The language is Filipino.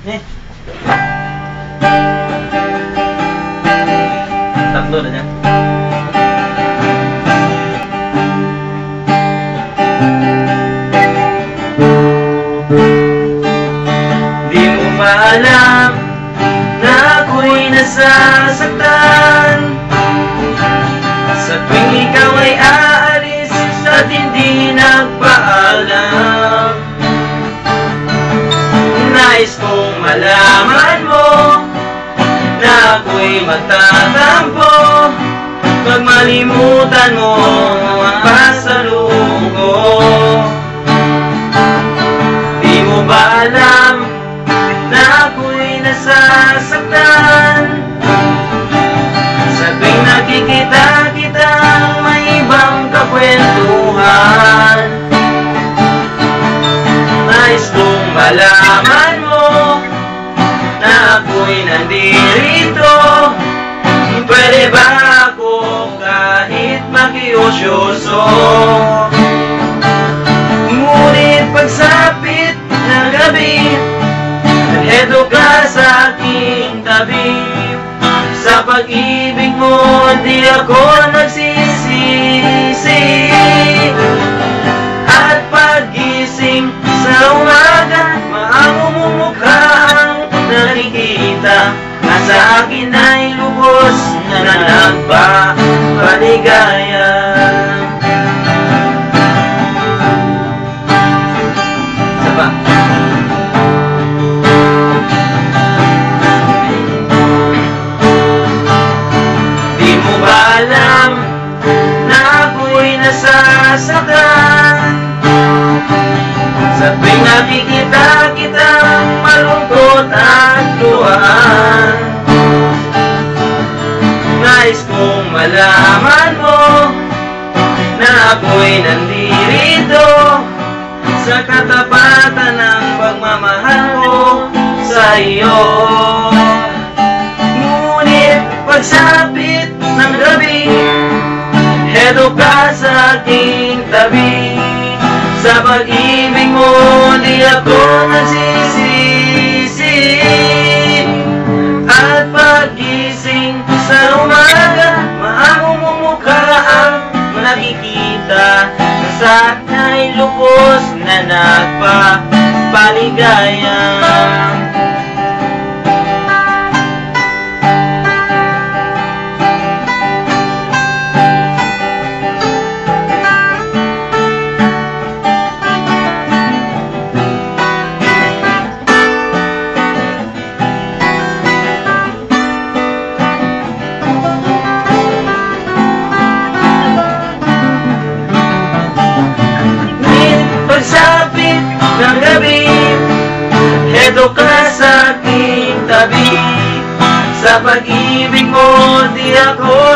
Tatlo na yan. Di mo ba alam na ako'y nasasaktan sa tuwing ikaw ay aalis at hindi nagpaalam? Nais kong malaman mo na ako'y magtatampo pag malimutan mo ang pasalubong ko. Di mo ba alam na ako'y nasasaktan sa tuwing nakikita kitang may ibang kakwentuhan? Nais kong malaman mo na ako'y nandirito. Pwede ba ako kahit makiusyoso? Ngunit pagsapit ng gabi, naghedo ka sa aking tabi. Sa pag-ibig mo di ako nagsisisi. At pag-gising sa umaga, maamong mong mukha ang nakikita. At sa akin ay lubos na nagpapaligaya. Saba. Di mo ba alam na ako'y nasasaktan sa tuwing nakikita kitang malungkot at luhaan? Nais kong malaman mo na ako'y nandirito sa katapatan ng pagmamahal ko sa iyo. Ngunit pagsapit ng gabi, hedo ka sa aking tabi. Sa pag-ibig mo di ako nagsisisi. At pag-gising sa umaga, maamong mong mukha ang nakikita. Sa akin ay lubos na nagpapaligaya. Pagsapit ng gabi, hedo ka sa aking tabi. Sa pag-ibig mo di ako